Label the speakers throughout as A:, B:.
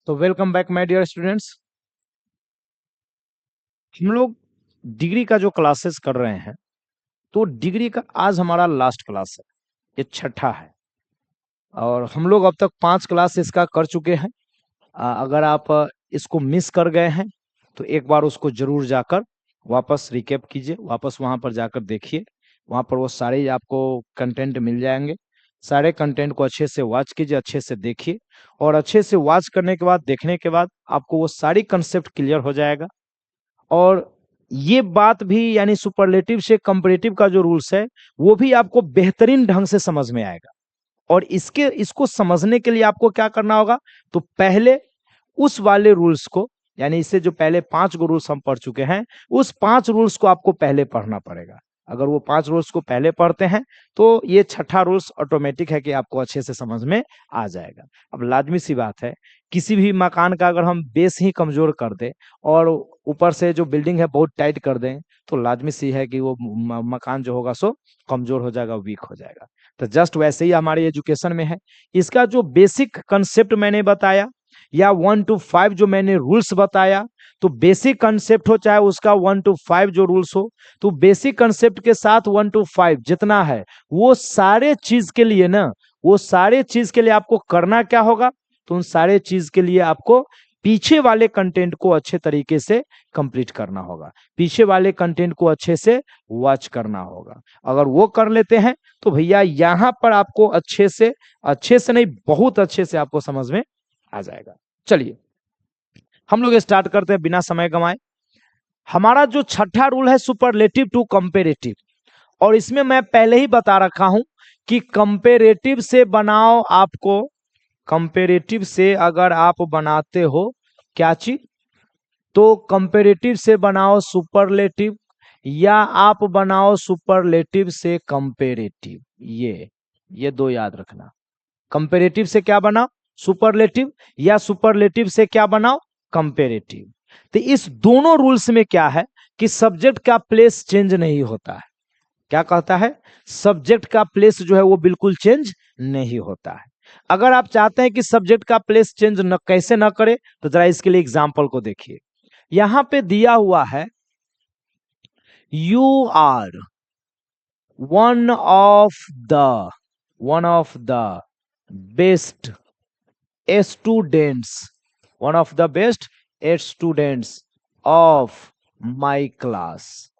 A: तो welcome back my dear students. हम लोग डिग्री का जो क्लासेस कर रहे हैं, तो डिग्री का आज हमारा लास्ट क्लास है, ये छठा है और हम लोग अब तक 5 क्लास इसका कर चुके हैं। अगर आप इसको मिस कर गए हैं तो एक बार उसको जरूर जाकर वापस रिकैप कीजिए, वापस वहां पर जाकर देखिए, वहां पर वो सारे आपको कंटेंट मिल जाएंगे। सारे कंटेंट को अच्छे से वॉच कीजिए, अच्छे से देखिए और अच्छे से वॉच करने के बाद, देखने के बाद आपको वो सारी कंसेप्ट क्लियर हो जाएगा। और ये बात भी यानी सुपरलेटिव से कंपैरेटिव का जो रूल्स है वो भी आपको बेहतरीन ढंग से समझ में आएगा। और इसको समझने के लिए आपको क्या करना होगा, तो पहले उस वाले रूल्स को, यानी इससे जो पहले 5 गो रूल्स हम पढ़ चुके हैं, उस 5 रूल्स को आपको पहले पढ़ना पड़ेगा। अगर वो 5 रूल्स को पहले पढ़ते हैं तो ये छठा रूल्स ऑटोमेटिक है कि आपको अच्छे से समझ में आ जाएगा। अब लाजमी सी बात है, किसी भी मकान का अगर हम बेस ही कमजोर कर दें और ऊपर से जो बिल्डिंग है बहुत टाइट कर दें, तो लाजमी सी है कि वो मकान जो होगा सो कमजोर हो जाएगा, वीक हो जाएगा। तो जस्ट वैसे ही हमारे एजुकेशन में है, इसका जो बेसिक कंसेप्ट मैंने बताया या 1 to 5 जो मैंने रूल्स बताया, तो बेसिक कंसेप्ट हो चाहे उसका 1 to 5 जो रूल्स हो, तो बेसिक कंसेप्ट के साथ 1 to 5 जितना है वो सारे चीज के लिए ना, वो सारे चीज के लिए आपको करना क्या होगा, तो उन सारे चीज के लिए आपको पीछे वाले कंटेंट को अच्छे तरीके से कंप्लीट करना होगा, पीछे वाले कंटेंट को अच्छे से वॉच करना होगा। अगर वो कर लेते हैं तो भैया यहां पर आपको अच्छे से नहीं, बहुत अच्छे से आपको समझ में आ जाएगा। चलिए हम लोग स्टार्ट करते हैं बिना समय गंवाए। हमारा जो छठा रूल है सुपरलेटिव टू कंपेरेटिव, और इसमें मैं पहले ही बता रखा हूं कि कंपेरेटिव से बनाओ आपको, कंपेरेटिव से अगर आप बनाते हो क्या चीज, तो कंपेरेटिव से बनाओ सुपरलेटिव या आप बनाओ सुपरलेटिव से कंपेरेटिव। ये दो याद रखना, कंपेरेटिव से क्या बनाओ सुपरलेटिव, या सुपरलेटिव से क्या बनाओ कंपेरेटिव। तो इस दोनों रूल्स में क्या है कि सब्जेक्ट का प्लेस चेंज नहीं होता है। क्या कहता है, सब्जेक्ट का प्लेस जो है वो बिल्कुल चेंज नहीं होता है। अगर आप चाहते हैं कि सब्जेक्ट का प्लेस चेंज न कैसे ना करे, तो जरा इसके लिए एग्जांपल को देखिए। यहां पे दिया हुआ है you are one of the best students, one of the best students of my class.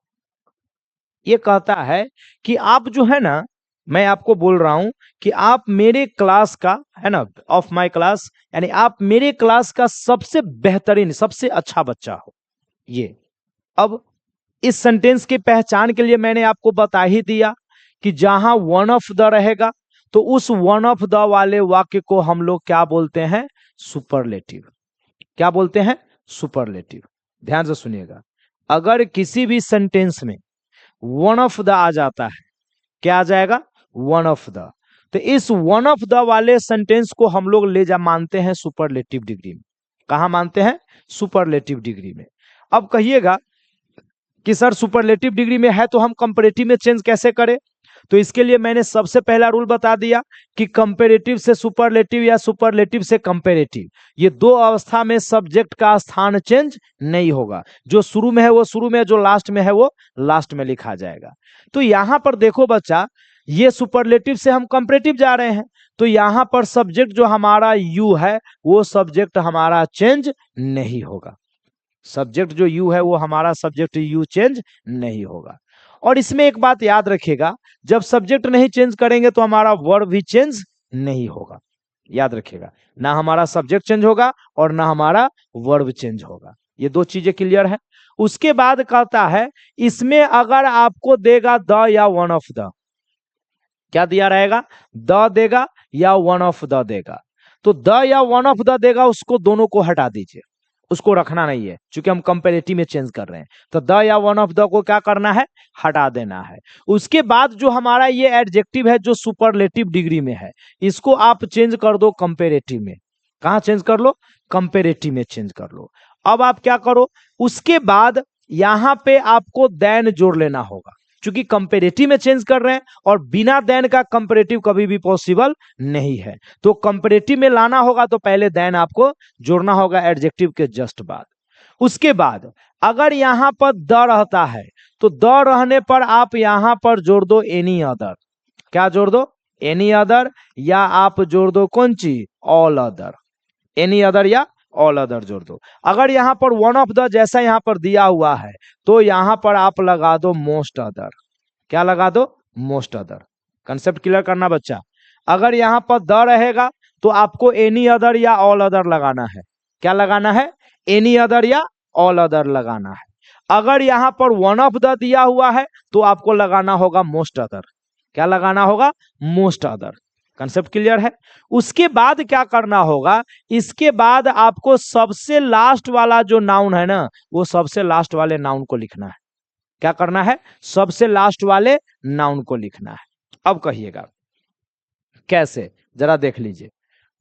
A: ये कहता है कि आप जो है ना, मैं आपको बोल रहा हूं कि आप मेरे क्लास का है ना, ऑफ माई क्लास, यानी आप मेरे क्लास का सबसे बेहतरीन, सबसे अच्छा बच्चा हो। ये अब इस सेंटेंस की पहचान के लिए मैंने आपको बता ही दिया कि जहां वन ऑफ द रहेगा तो उस वन ऑफ द वाले वाक्य को हम लोग क्या बोलते हैं, सुपरलेटिव। क्या बोलते हैं, सुपरलेटिव। ध्यान से सुनिएगा, अगर किसी भी सेंटेंस में वन ऑफ द आ जाता है, क्या आ जाएगा, वन ऑफ द, तो इस वन ऑफ द वाले सेंटेंस को हम लोग ले जा मानते हैं सुपरलेटिव डिग्री में। कहां मानते हैं, सुपरलेटिव डिग्री में। अब कहिएगा कि सर सुपरलेटिव डिग्री में है तो हम कंपैरेटिव में चेंज कैसे करें, तो इसके लिए मैंने सबसे पहला रूल बता दिया कि कंपैरेटिव से सुपरलेटिव या सुपरलेटिव से कंपैरेटिव, ये दो अवस्था में सब्जेक्ट का स्थान चेंज नहीं होगा। जो शुरू में है वो शुरू में, जो लास्ट में है वो लास्ट में लिखा जाएगा। तो यहां पर देखो बच्चा, ये सुपरलेटिव से हम कंपैरेटिव जा रहे हैं, तो यहां पर सब्जेक्ट जो हमारा यू है वो सब्जेक्ट हमारा चेंज नहीं होगा। सब्जेक्ट जो यू है वो हमारा सब्जेक्ट यू चेंज नहीं होगा। और इसमें एक बात याद रखिएगा, जब सब्जेक्ट नहीं चेंज करेंगे तो हमारा वर्ब भी चेंज नहीं होगा। याद रखिएगा, ना हमारा सब्जेक्ट चेंज होगा और ना हमारा वर्ब चेंज होगा। ये दो चीजें क्लियर है। उसके बाद कहता है इसमें अगर आपको देगा द या वन ऑफ द, क्या दिया रहेगा, द देगा या वन ऑफ द देगा, तो द या वन ऑफ द देगा उसको दोनों को हटा दीजिए, उसको रखना नहीं है, क्योंकि हम कंपैरेटिव में चेंज कर रहे हैं। तो द या वन ऑफ द को क्या करना है, हटा देना है। उसके बाद जो हमारा ये एडजेक्टिव है जो सुपरलेटिव डिग्री में है, इसको आप चेंज कर दो कंपैरेटिव में। कहां चेंज कर लो, कंपैरेटिव में चेंज कर लो। अब आप क्या करो, उसके बाद यहां पे आपको देन जोड़ लेना होगा, चूंकि कंपेरेटिव में चेंज कर रहे हैं और बिना देन का कंपेरेटिव कभी भी पॉसिबल नहीं है। तो कंपेरेटिव में लाना होगा तो पहले देन आपको जोड़ना होगा एडजेक्टिव के जस्ट बाद। उसके बाद अगर यहां पर द रहता है तो द रहने पर आप यहां पर जोड़ दो एनी अदर। क्या जोड़ दो? एनी अदर, या आप जोड़ दो कौन चीज? All other. एनी अदर या ऑल अदर जोड़ दो। अगर यहां पर वन ऑफ द जैसा यहां पर दिया हुआ है तो यहां पर आप लगा दो मोस्ट अदर। क्या लगा दो? Most other. कंसेप्ट क्लियर करना बच्चा। अगर यहां पर द रहेगा तो आपको एनी अदर या ऑल अदर लगाना है। क्या लगाना है? एनी अदर या ऑल अदर लगाना है। अगर यहां पर वन ऑफ द दिया हुआ है तो आपको लगाना होगा मोस्ट अदर। क्या लगाना होगा? Most other. कंसेप्ट क्लियर है? उसके बाद क्या करना होगा? इसके बाद आपको सबसे लास्ट वाला जो नाउन है ना, वो सबसे लास्ट वाले नाउन को लिखना है। क्या करना है? सबसे लास्ट वाले नाउन को लिखना है। अब कहिएगा कैसे, जरा देख लीजिए।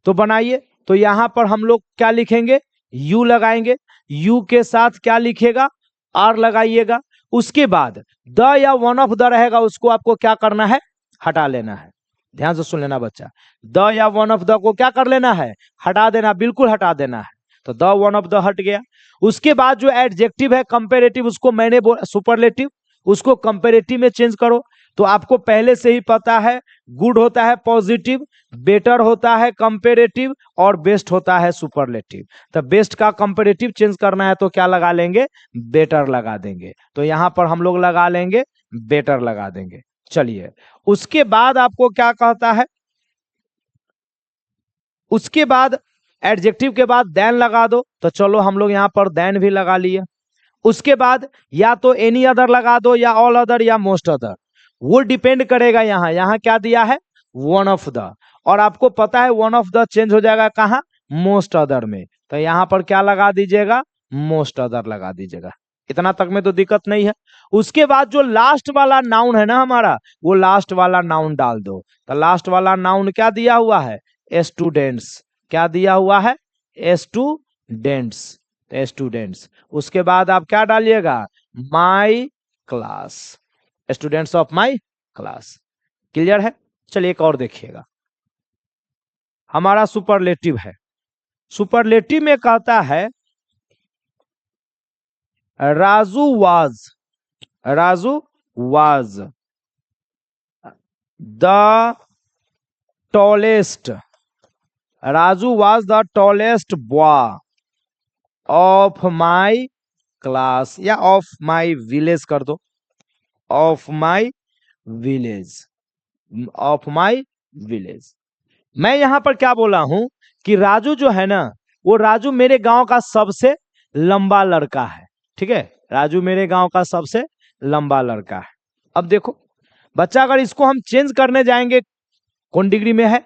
A: तो बनाइए। तो यहां पर हम लोग क्या लिखेंगे? यू लगाएंगे। यू के साथ क्या लिखेगा? आर लगाइएगा। उसके बाद द या वन ऑफ द रहेगा उसको आपको क्या करना है? हटा लेना है। ध्यान से सुन लेना बच्चा। द या वन ऑफ द को क्या कर लेना है? हटा देना, बिल्कुल हटा देना है। तो द वन ऑफ द हट गया। उसके बाद जो एडजेक्टिव है कंपेरेटिव, उसको मैंने सुपरलेटिव, उसको कंपेरेटिव में चेंज करो। तो आपको पहले से ही पता है गुड होता है पॉजिटिव, बेटर होता है कंपेरेटिव, और बेस्ट होता है सुपरलेटिव। तो बेस्ट का कंपेरेटिव चेंज करना है तो क्या लगा लेंगे? बेटर लगा देंगे। तो यहां पर हम लोग लगा लेंगे बेटर लगा देंगे। चलिए, उसके बाद आपको क्या कहता है? उसके बाद एडजेक्टिव के बाद देन लगा दो। तो चलो हम लोग यहां पर देन भी लगा लिए। उसके बाद या तो एनी अदर लगा दो या ऑल अदर या मोस्ट अदर, वो डिपेंड करेगा। यहां क्या दिया है? वन ऑफ द, और आपको पता है वन ऑफ द चेंज हो जाएगा कहां? मोस्ट अदर में। तो यहां पर क्या लगा दीजिएगा? मोस्ट अदर लगा दीजिएगा। इतना तक में तो दिक्कत नहीं है। उसके बाद जो लास्ट वाला नाउन है ना हमारा, वो लास्ट वाला नाउन डाल दो। तो लास्ट वाला नाउन क्या दिया हुआ है? स्टूडेंट्स। क्या दिया हुआ है? स्टूडेंट्स। स्टूडेंट्स। उसके बाद आप क्या डालिएगा? My class. Students of my class. Clear है? चलिए एक और देखिएगा। हमारा सुपरलेटिव है। सुपरलेटिव में कहता है Raju was the tallest. Raju was the tallest boy of my class, या ऑफ माई विलेज कर दो। Of my village. Of my village. मैं यहां पर क्या बोला हूं कि राजू जो है ना, वो राजू मेरे गांव का सबसे लंबा लड़का है। ठीक है? राजू मेरे गांव का सबसे लंबा लड़का है। अब देखो बच्चा, अगर इसको हम चेंज करने जाएंगे, कौन डिग्री में है?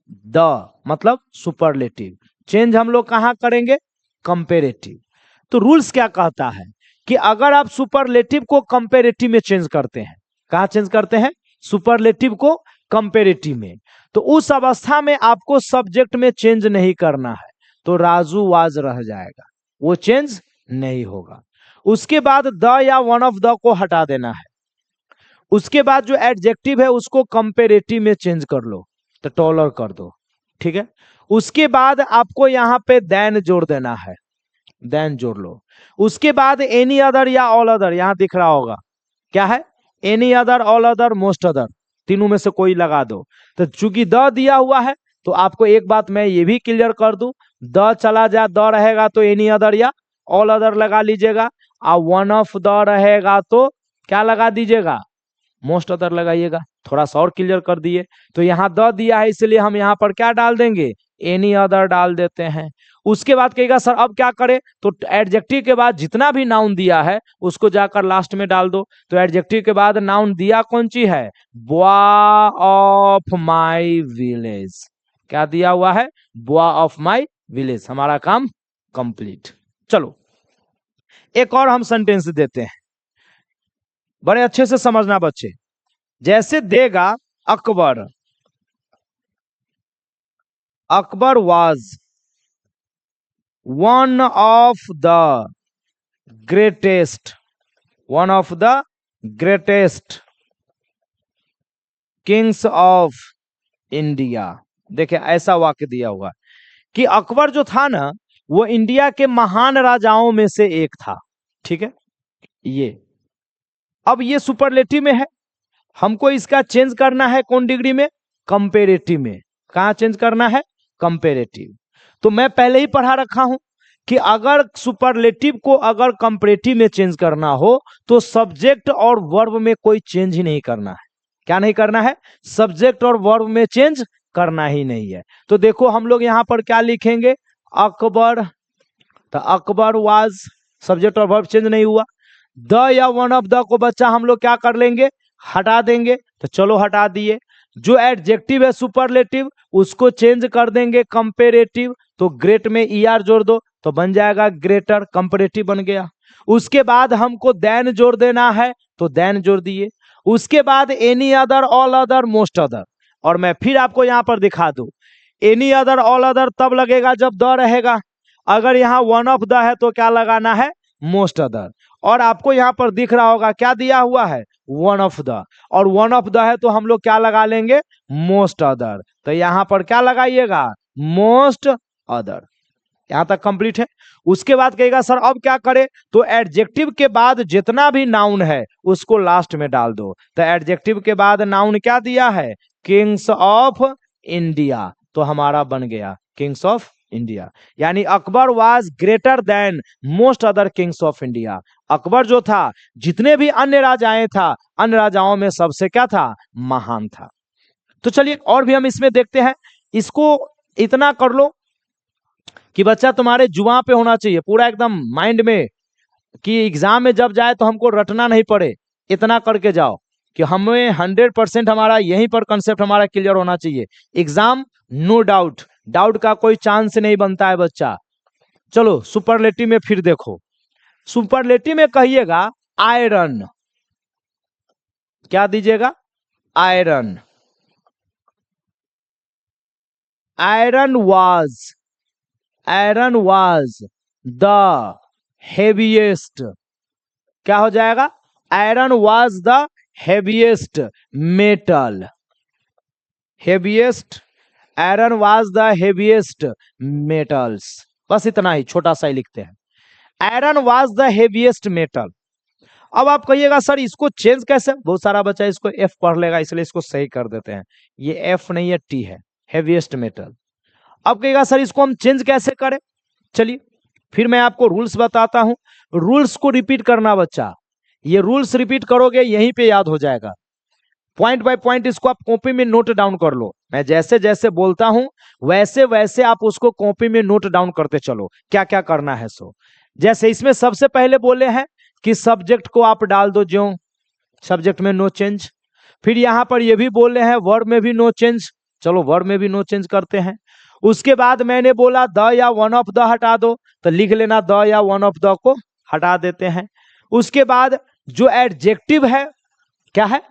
A: द मतलब सुपरलेटिव। चेंज हम लोग कहां करेंगे? कंपेरेटिव। तो रूल्स क्या कहता है कि अगर आप सुपरलेटिव को कंपेरेटिव में चेंज करते हैं, कहां चेंज करते हैं? सुपरलेटिव को कंपेरेटिव में, तो उस अवस्था में आपको सब्जेक्ट में चेंज नहीं करना है। तो राजू वाज रह जाएगा, वो चेंज नहीं होगा। उसके बाद द या वन ऑफ द को हटा देना है। उसके बाद जो एडजेक्टिव है उसको कंपेरेटिव में चेंज कर लो, तो टॉलर कर दो। ठीक है? उसके बाद आपको यहां पे देन जोड़ देना है। देन जोड़ लो। उसके बाद एनी अदर या ऑल अदर, यहां दिख रहा होगा क्या है? Any other, all other, most other, तीनों में से कोई लगा दो। तो चूंकि द दिया हुआ है तो आपको एक बात मैं ये भी क्लियर कर दूं, द चला जाए, द रहेगा तो एनी अदर या ऑल अदर लगा लीजिएगा, और वन ऑफ द रहेगा तो क्या लगा दीजिएगा? मोस्ट अदर लगाइएगा। थोड़ा सा और क्लियर कर दिए। तो यहाँ द दिया है इसलिए हम यहाँ पर क्या डाल देंगे? एनी अदर डाल देते हैं। उसके बाद कहेगा सर अब क्या करें? तो एडजेक्टिव के बाद जितना भी नाउन दिया है उसको जाकर लास्ट में डाल दो। तो एडजेक्टिव के बाद नाउन दिया कौन सी है? Boy of my village. क्या दिया हुआ है? Boy of my village. हमारा काम कंप्लीट। चलो एक और हम सेंटेंस देते हैं, बड़े अच्छे से समझना बच्चे। जैसे देगा Akbar. Akbar was one of the greatest greatest Kings of India. देखिए ऐसा वाक्य दिया हुआ है कि अकबर जो था ना वो इंडिया के महान राजाओं में से एक था। ठीक है, ये अब ये सुपरलेटिव में है, हमको इसका चेंज करना है कौन डिग्री में, कंपेरेटिव में। कहां चेंज करना है, कंपेरेटिव। तो मैं पहले ही पढ़ा रखा हूं कि अगर सुपरलेटिव को अगर कंपेरेटिव में चेंज करना हो तो सब्जेक्ट और वर्ब में कोई चेंज ही नहीं करना है। क्या नहीं करना है, सब्जेक्ट और वर्ब में चेंज करना ही नहीं है। तो देखो हम लोग यहां पर क्या लिखेंगे, अकबर, तो अकबर वाज, सब्जेक्ट और वर्ब चेंज नहीं हुआ। द या वन ऑफ द को बच्चा हम लोग क्या कर लेंगे, हटा देंगे, तो चलो हटा दिए। जो एडजेक्टिव है सुपरलेटिव उसको चेंज कर देंगे कंपेरेटिव, तो ग्रेट में ईआर जोड़ दो तो बन जाएगा ग्रेटर, कंपेरेटिव बन गया। उसके बाद हमको देन जोड़ देना है तो देन जोड़ दिए। उसके बाद any other, all other, most other. और मैं फिर आपको यहां पर दिखा दूं, एनी अदर, ऑल अदर तब लगेगा जब द रहेगा। अगर यहाँ वन ऑफ द है तो क्या लगाना है, मोस्ट अदर। और आपको यहाँ पर दिख रहा होगा क्या दिया हुआ है, वन ऑफ द, और वन ऑफ द है तो हम लोग क्या लगा लेंगे, मोस्ट अदर। तो यहाँ पर क्या लगाइएगा, मोस्ट अदर। यहां तक कंप्लीट है। उसके बाद कहेगा सर अब क्या करें, तो एडजेक्टिव के बाद जितना भी नाउन है उसको लास्ट में डाल दो। तो एडजेक्टिव के बाद नाउन क्या दिया है, किंग्स ऑफ इंडिया, तो हमारा बन गया किंग्स ऑफ इंडिया। यानी Akbar was greater than most other kings of India. Akbar जो था जितने भी अन्य राजाएं था, अन्य राजाओं में सबसे क्या था, महान था। तो चलिए और भी हम इसमें देखते हैं। इसको इतना कर लो कि बच्चा तुम्हारे जुआ पे होना चाहिए पूरा एकदम माइंड में, कि एग्जाम में जब जाए तो हमको रटना नहीं पड़े। इतना करके जाओ कि हमें 100% हमारा यहीं पर कंसेप्ट हमारा क्लियर होना चाहिए। एग्जाम नो डाउट, डाउट का कोई चांस नहीं बनता है बच्चा। चलो सुपरलेटिव में फिर देखो, सुपरलेटिव में कहिएगा आयरन, क्या दीजिएगा, iron. Iron was, iron was the heaviest, क्या हो जाएगा, iron was the heaviest metal, heaviest, iron was the heaviest metals. बस इतना ही छोटा सा ही लिखते हैं, iron was the heaviest metal. अब आप कहिएगा सर इसको चेंज कैसे, बहुत सारा बच्चा इसको एफ पढ़ लेगा इसलिए इसको सही कर देते हैं, ये एफ नहीं है टी है, हेवीएस्ट मेटल। अब कहेगा सर इसको हम चेंज कैसे करें, चलिए फिर मैं आपको रूल्स बताता हूं। रूल्स को रिपीट करना बच्चा, ये रूल्स रिपीट करोगे यहीं पे याद हो जाएगा। पॉइंट बाय पॉइंट इसको आप कॉपी में नोट डाउन कर लो, मैं जैसे जैसे बोलता हूं वैसे वैसे आप उसको कॉपी में नोट डाउन करते चलो क्या क्या करना है। सो जैसे इसमें सबसे पहले बोले हैं कि सब्जेक्ट को आप डाल दो ज्यों, सब्जेक्ट में नो चेंज। फिर यहां पर ये भी बोले हैं वर्ब में भी नो चेंज, चलो वर्ब में भी नो चेंज करते हैं। उसके बाद मैंने बोला द या वन ऑफ द हटा दो, तो लिख लेना द या वन ऑफ द को हटा देते हैं। उसके बाद जो एडजेक्टिव है, क्या है,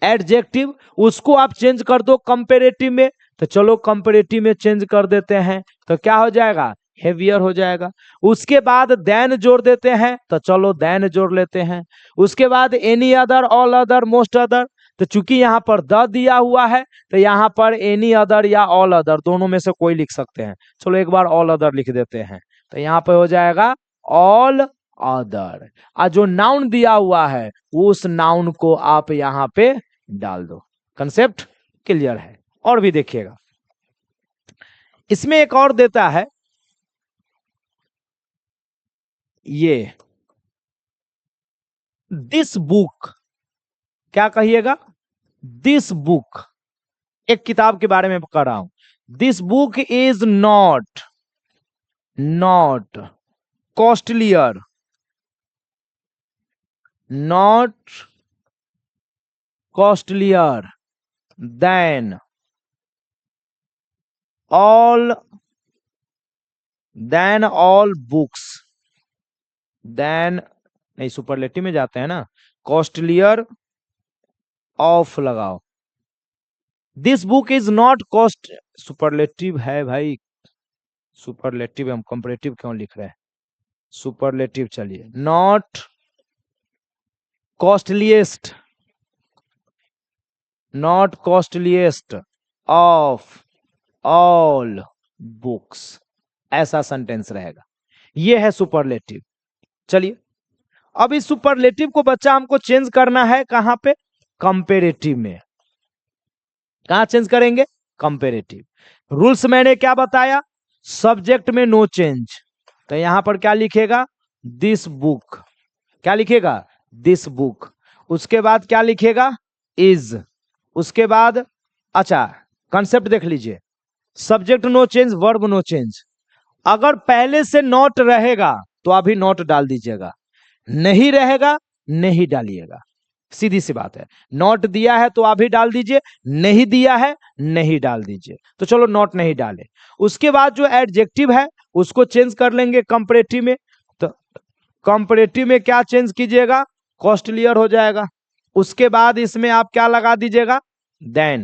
A: एडजेक्टिव, उसको आप चेंज कर दो कंपेरेटिव में, तो चलो कंपेरेटिव में चेंज कर देते हैं, तो क्या हो जाएगा, हेवियर हो जाएगा। उसके बाद देन जोड़ देते हैं, तो चलो देन जोड़ लेते हैं। उसके बाद any other, all other, most other, तो चूंकि यहाँ पर द दिया हुआ है तो यहाँ पर एनी अदर या ऑल अदर दोनों में से कोई लिख सकते हैं, चलो एक बार ऑल अदर लिख देते हैं, तो यहाँ पर हो जाएगा ऑल अदर। और जो नाउन दिया हुआ है उस नाउन को आप यहाँ पे डाल दो। कंसेप्ट क्लियर है। और भी देखिएगा इसमें एक और देता है, ये दिस बुक, क्या कहिएगा, दिस बुक, एक किताब के बारे में कर रहा हूं। This book is not, not costlier, not costlier than all, than all books, than नहीं सुपरलेटिव में जाते हैं ना, कॉस्टलियर ऑफ लगाओ। This book is not cost, superlative है भाई, सुपरलेटिव, हम कंपैरेटिव क्यों लिख रहे हैं, सुपरलेटिव। चलिए not costliest, not costliest of all books, ऐसा सेंटेंस रहेगा। ये है सुपरलेटिव। चलिए अब इस सुपरलेटिव को बच्चा हमको चेंज करना है कहां पे, कंपेरेटिव में। कहां चेंज करेंगे, कंपेरेटिव। रूल्स मैंने क्या बताया, सब्जेक्ट में नो चेंज, तो यहां पर क्या लिखेगा, दिस बुक, क्या लिखेगा, दिस बुक। उसके बाद क्या लिखेगा, इज। उसके बाद अच्छा कंसेप्ट देख लीजिए, subject no change, verb no change. अगर पहले से नॉट रहेगा तो अभी नॉट डाल दीजिएगा, नहीं रहेगा नहीं डालिएगा, सीधी सी बात है। नॉट दिया है तो अभी डाल दीजिए, नहीं दिया है नहीं डाल दीजिए। तो चलो नॉट नहीं डाले। उसके बाद जो एडजेक्टिव है उसको चेंज कर लेंगे कंपैरेटिव में। तो कंपैरेटिव में क्या चेंज कीजिएगा, कॉस्टलियर हो जाएगा। उसके बाद इसमें आप क्या लगा दीजिएगा, देन,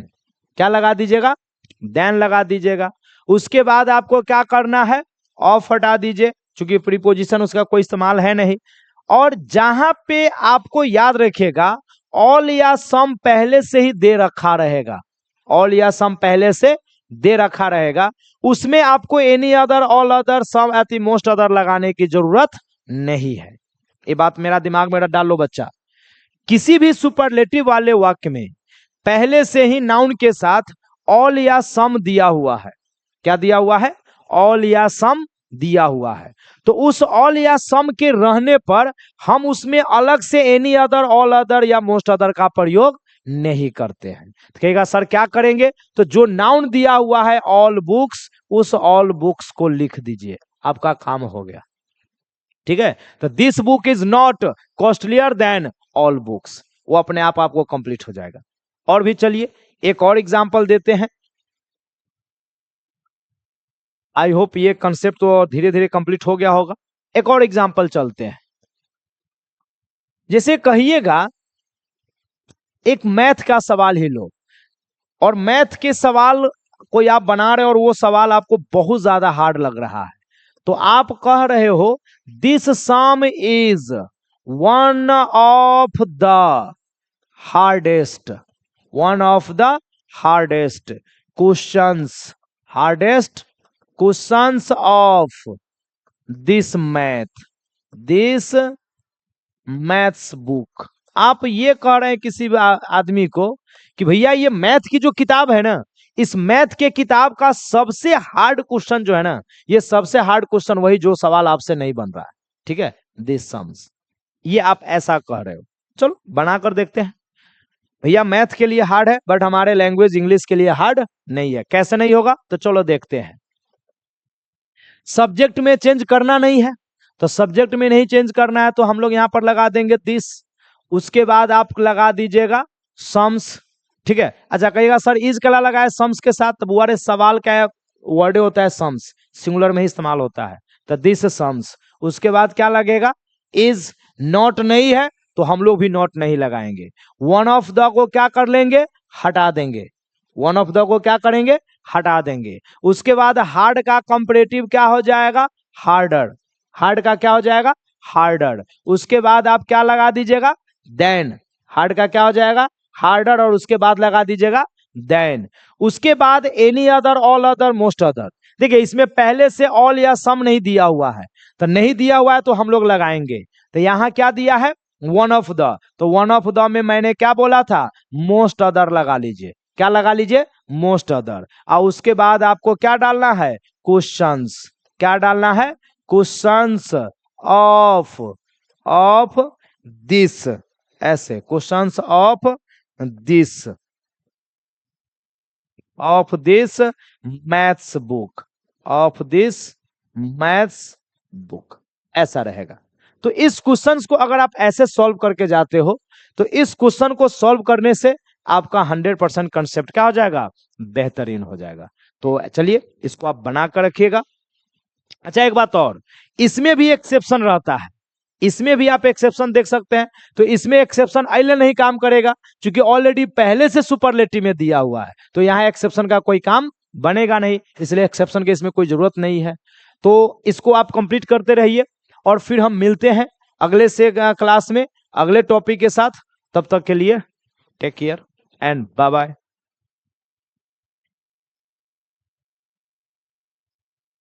A: क्या लगा दीजिएगा, देन लगा दीजिएगा। उसके बाद आपको क्या करना है, ऑफ हटा दीजिए, क्योंकि प्रीपोजिशन उसका कोई इस्तेमाल है नहीं। और जहां पे आपको याद रखिएगा ऑल या सम पहले से ही दे रखा रहेगा, ऑल या सम पहले से दे रखा रहेगा, उसमें आपको any other, all other, some, at the most other लगाने की जरूरत नहीं है। ये बात मेरा दिमाग में डाल लो बच्चा। किसी भी सुपरलेटिव वाले वाक्य में पहले से ही नाउन के साथ ऑल या सम दिया हुआ है। क्या दिया हुआ है, ऑल या सम दिया हुआ है। तो उस ऑल या सम के रहने पर हम उसमें अलग से एनी अदर, ऑल अदर या मोस्ट अदर का प्रयोग नहीं करते हैं। तो कहेगा सर क्या करेंगे, तो जो नाउन दिया हुआ है ऑल बुक्स, उस ऑल बुक्स को लिख दीजिए, आपका काम हो गया। ठीक है, तो this book is not costlier than all books, वो अपने आप आपको कंप्लीट हो जाएगा। और भी चलिए एक और एग्जांपल देते हैं। आई होप ये कंसेप्ट तो धीरे धीरे कंप्लीट हो गया होगा। एक और एग्जांपल चलते हैं। जैसे कहिएगा एक मैथ का सवाल ही लो, और मैथ के सवाल कोई आप बना रहे हो और वो सवाल आपको बहुत ज्यादा हार्ड लग रहा है, तो आप कह रहे हो this some is one of the hardest, one of the hardest questions, hardest questions of this math, this maths book. आप ये कह रहे हैं किसी आदमी को कि भैया ये मैथ की जो किताब है ना, इस मैथ के किताब का सबसे हार्ड क्वेश्चन जो है ना, ये सबसे हार्ड क्वेश्चन वही जो सवाल आपसे नहीं बन रहा है। ठीक है, दिस सम्स, ये आप ऐसा कह रहे हो। चलो बनाकर देखते हैं। भैया मैथ के लिए हार्ड है, बट हमारे लैंग्वेज इंग्लिश के लिए हार्ड नहीं है। कैसे नहीं होगा, तो चलो देखते हैं। सब्जेक्ट में चेंज करना नहीं है, तो सब्जेक्ट में नहीं चेंज करना है तो हम लोग यहां पर लगा देंगे दिस। उसके बाद आप लगा दीजिएगा सम्स। ठीक है, अच्छा कहिएगा सर इज कला लगाए सम्स के साथ, तब वारे सवाल का वर्ड होता है सम्स, सिंगुलर में ही इस्तेमाल होता है, तो दिस सम्स। उसके बाद क्या लगेगा, इज। नॉट नहीं है तो हम लोग भी नॉट नहीं लगाएंगे। वन ऑफ द को क्या कर लेंगे, हटा देंगे, वन ऑफ द को क्या करेंगे, हटा देंगे। उसके बाद हार्ड का कंपैरेटिव क्या हो जाएगा, हार्डर, हार्ड का क्या हो जाएगा, हार्डर। उसके बाद आप क्या लगा दीजिएगा, देन, हार्ड का क्या हो जाएगा, हार्डर, और उसके बाद लगा दीजिएगा देन। उसके बाद any other, all other, most other. देखिए इसमें पहले से ऑल या सम नहीं दिया हुआ है, तो नहीं दिया हुआ है तो हम लोग लगाएंगे। तो यहां क्या दिया है, वन ऑफ द, तो वन ऑफ द में मैंने क्या बोला था, मोस्ट अदर लगा लीजिए। क्या लगा लीजिए, मोस्ट अदर। और उसके बाद आपको क्या डालना है, क्वेश्चंस। क्या डालना है, क्वेश्चंस ऑफ दिस, ऐसे questions of this, of this maths book, of this maths book, ऐसा रहेगा। तो इस क्वेश्चन को अगर आप ऐसे सॉल्व करके जाते हो, तो इस क्वेश्चन को सॉल्व करने से आपका 100% कंसेप्ट क्या हो जाएगा, बेहतरीन हो जाएगा। तो चलिए इसको आप बना कर रखिएगा। अच्छा एक बात और, इसमें भी एक्सेप्शन रहता है, इसमें भी आप एक्सेप्शन देख सकते हैं। तो इसमें एक्सेप्शन आइले नहीं काम करेगा, क्योंकि ऑलरेडी पहले से सुपरलेटिव में दिया हुआ है, तो यहाँ एक्सेप्शन का कोई काम बनेगा नहीं, इसलिए एक्सेप्शन की इसमें कोई जरूरत नहीं है। तो इसको आप कंप्लीट करते रहिए, और फिर हम मिलते हैं अगले से क्लास में अगले टॉपिक के साथ। तब तक के लिए take care and bye bye.